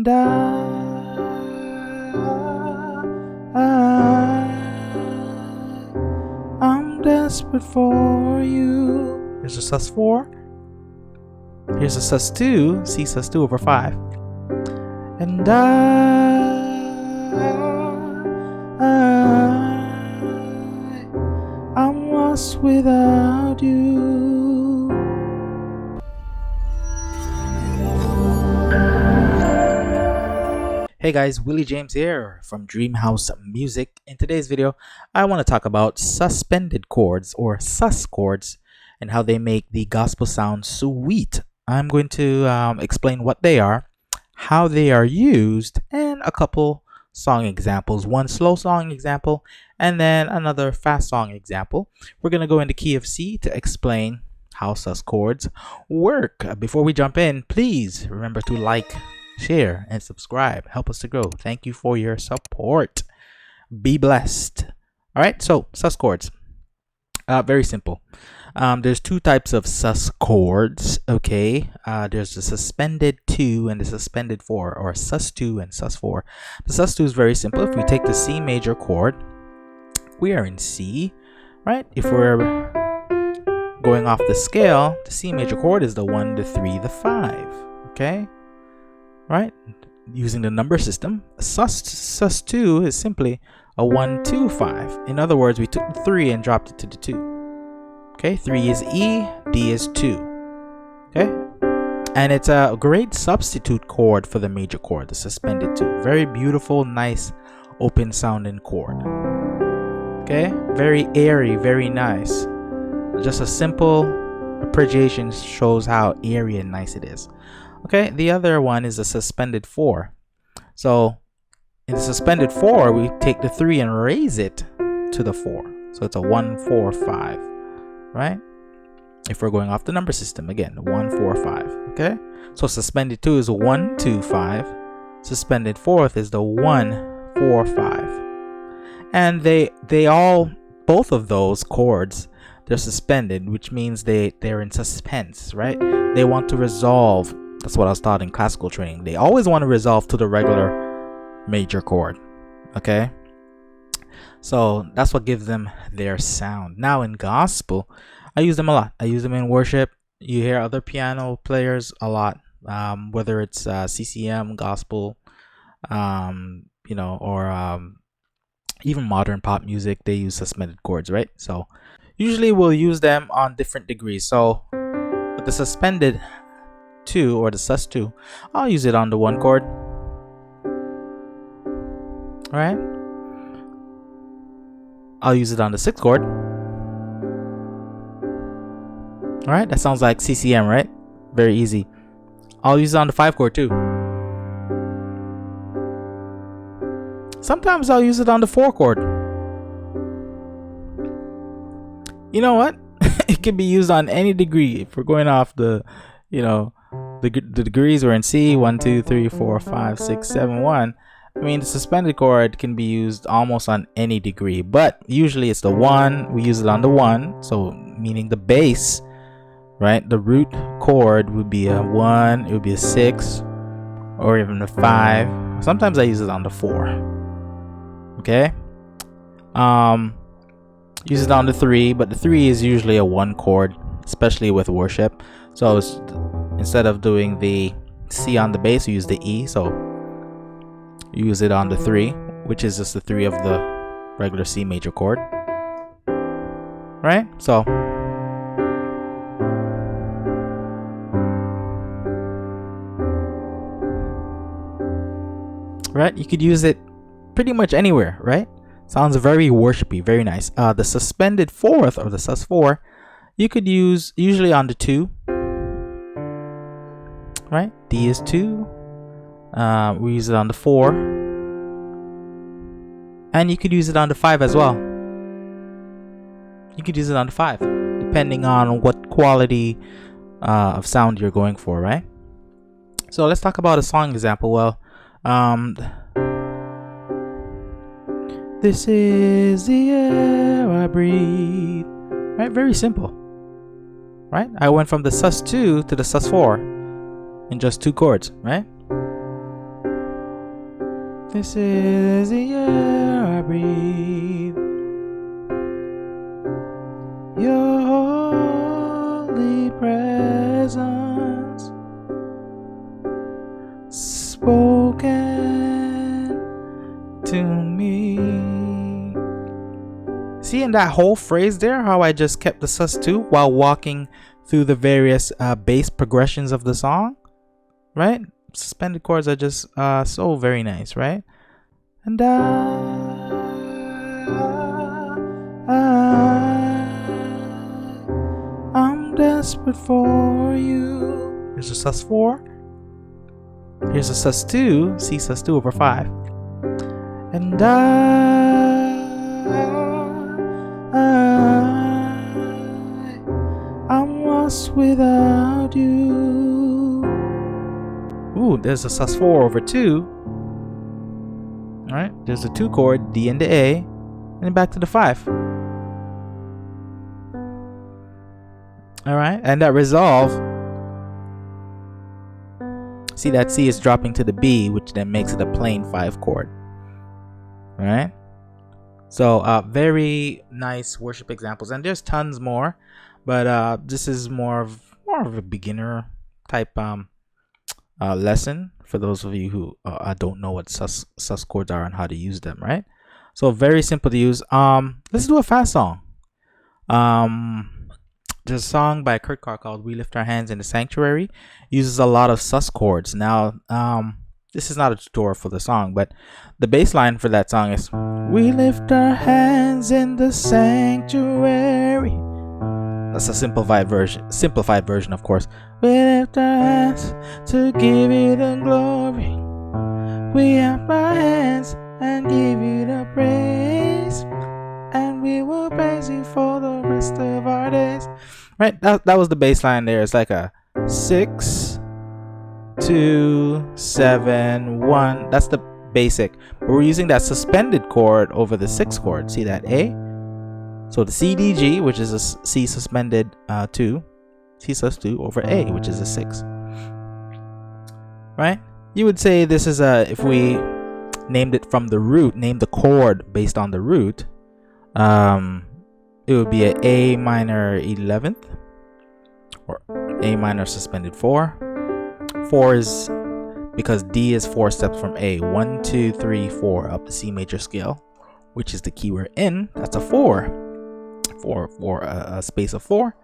And I'm desperate for you. Here's a sus4. Here's a sus2, C sus2 over 5. And I'm lost without you. Hey guys, Willie James here from Dreamhouse Music. In today's video, I want to talk about suspended chords or sus chords and how they make the gospel sound sweet. I'm going to explain what they are, how they are used, and a couple song examples. One slow song example and then another fast song example. We're going to go into key of C to explain how sus chords work. Before we jump in, please remember to like, share, and subscribe. Help us to grow. Thank you for your support. Be blessed. All right, so sus chords. Very simple. There's two types of sus chords. Okay, there's the suspended 2 and the suspended 4, or sus2 and sus4. The sus2 is very simple. If we take the C major chord, we are in C, right? If we're going off the scale, the C major chord is the 1, the 3, the 5. Okay, right? Using the number system, sus2 is simply a 1, 2, 5. In other words, we took the 3 and dropped it to the 2. Okay, 3 is E, D is 2. Okay, and it's a great substitute chord for the major chord, the suspended 2. Very beautiful, nice, open sounding chord. Okay, very airy, very nice. Just a simple arpeggiation shows how airy and nice it is. Okay, the other one is a suspended 4. So in the suspended 4, we take the 3 and raise it to the 4. So it's a 1, 4, 5. Right? If we're going off the number system, again, 1, 4, 5. Okay? So suspended 2 is 1, 2, 5. Suspended 4th is the 1, 4, 5. And they all, both of those chords, they're suspended, which means they're in suspense, right? They want to resolve. That's what I was taught in classical training. They always want to resolve to the regular major chord. Okay? So that's what gives them their sound. Now in gospel, I use them a lot. I use them in worship. You hear other piano players a lot, whether it's CCM, gospel, or even modern pop music. They use suspended chords, right? So usually we'll use them on different degrees. So with the suspended 2 or the sus2, I'll use it on the 1 chord. All right. I'll use it on the 6th chord. Alright, that sounds like CCM, right? Very easy. I'll use it on the 5 chord too. Sometimes I'll use it on the 4 chord. You know what? It can be used on any degree. If we're going off the degrees, we're in C, 1, 2, 3, 4, 5, 6, 7, 1. I mean, the suspended chord can be used almost on any degree, but usually it's the 1. We use it on the 1, so meaning the bass, right? The root chord would be a 1, it would be a 6, or even a 5. Sometimes I use it on the 4. Okay? Use it on the 3, but the 3 is usually a 1 chord, especially with worship. So instead of doing the C on the bass, we use the E, so use it on the 3, which is just the 3 of the regular C major chord. Right? So right, you could use it pretty much anywhere, right? Sounds very worshipy, very nice. The suspended 4th or the sus4, you could use usually on the 2. Right? D is 2. We use it on the 4, and you could use it on the 5 as well. You could use it on the 5 depending on what quality of sound you're going for, right? So let's talk about a song example. Well, this is the air I breathe. Right? Very simple. Right? I went from the sus2 to the sus4 in just 2 chords, right? This is the air I breathe. Your holy presence spoken to me. See, in that whole phrase there, how I just kept the sus2 while walking through the various bass progressions of the song, right? Suspended chords are just so very nice, right? And I'm desperate for you. Here's a sus4. Here's a sus2, C sus2 over 5. And I'm lost without you. Ooh, there's a sus4 over 2. Alright, there's a 2 chord, D into A, and then back to the 5. Alright, and that resolve, see that C is dropping to the B, which then makes it a plain 5 chord. Alright, so very nice worship examples, and there's tons more, but this is more of a beginner type lesson for those of you who don't know what sus chords are and how to use them, right? So very simple to use. Let's do a fast song. There's a song by Kurt Carr called "We Lift Our Hands in the Sanctuary." It uses a lot of sus chords. Now, this is not a tutorial for the song, but the bass line for that song is "We lift our hands in the sanctuary." That's a simplified version, of course. We lift our hands to give you the glory. We lift our hands and give you the praise, and we will praise you for the rest of our days. Right, that was the bass line there. It's like a 6, 2, 7, 1. That's the basic. But we're using that suspended chord over the 6 chord. See that A? So the C D G, which is a C suspended 2, C sus2 over A, which is a 6. Right? You would say this is if we named it from the root, named the chord based on the root, it would be an A minor 11th or A minor suspended 4. 4 is because D is 4 steps from A. 1, 2, 3, 4 up the C major scale, which is the key we're in. That's a 4. For a space of 4,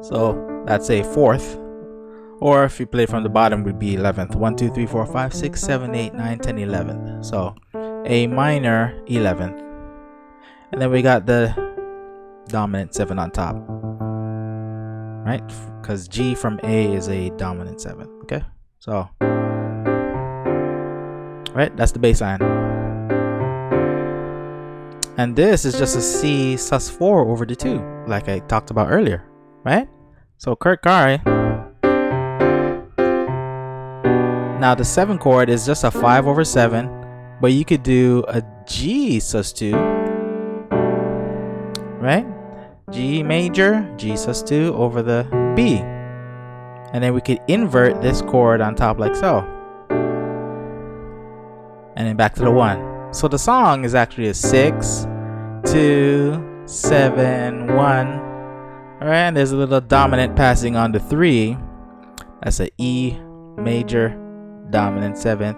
so that's a 4th, or if you play from the bottom would be 11th. 1, 2, 3, 4, 5, 6, 7, 8, 9, 10, 11th. So A minor 11th, and then we got the dominant 7 on top, right? Because G from A is a dominant 7. Okay, so right, that's the bass line. And this is just a C sus4 over the 2, like I talked about earlier, right? So Kurt Carr. Now the 7 chord is just a 5 over 7, but you could do a G sus2, right? G major, G sus2 over the B. And then we could invert this chord on top like so. And then back to the 1. So the song is actually a 6, 2, 7, 1. Alright, and there's a little dominant passing on the 3. That's a E major dominant 7th.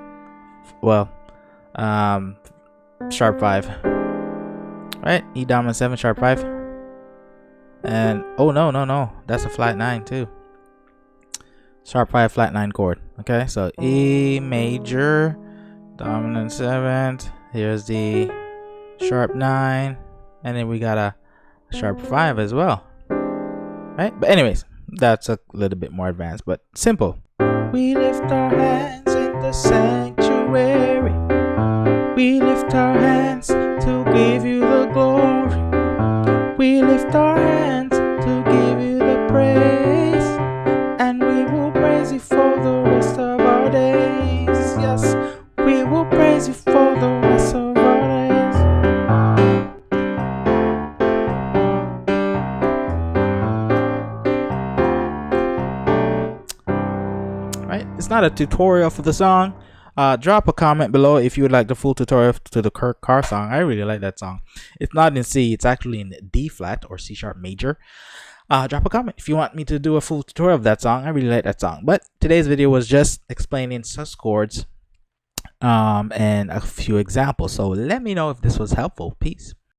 Well, sharp 5. Right? E dominant 7, sharp 5. And oh no, that's a flat 9 too. Sharp 5, flat 9 chord. Okay, so E major dominant 7th. Here's the sharp 9, and then we got a sharp 5 as well, right? But anyways, that's a little bit more advanced, but simple. We lift our hands in the sanctuary. We lift our hands to give you the glory. We lift our hands to give you the praise, and we will praise you for the rest of our days. Yes, we will praise you for the rest of our days. Right? It's not a tutorial for the song. Drop a comment below if you would like the full tutorial to the Kirk Carr song. I really like that song. It's not in C, it's actually in D flat or C sharp major. Drop a comment if you want me to do a full tutorial of that song. I really like that song. But today's video was just explaining sus chords and a few examples. So let me know if this was helpful. Peace.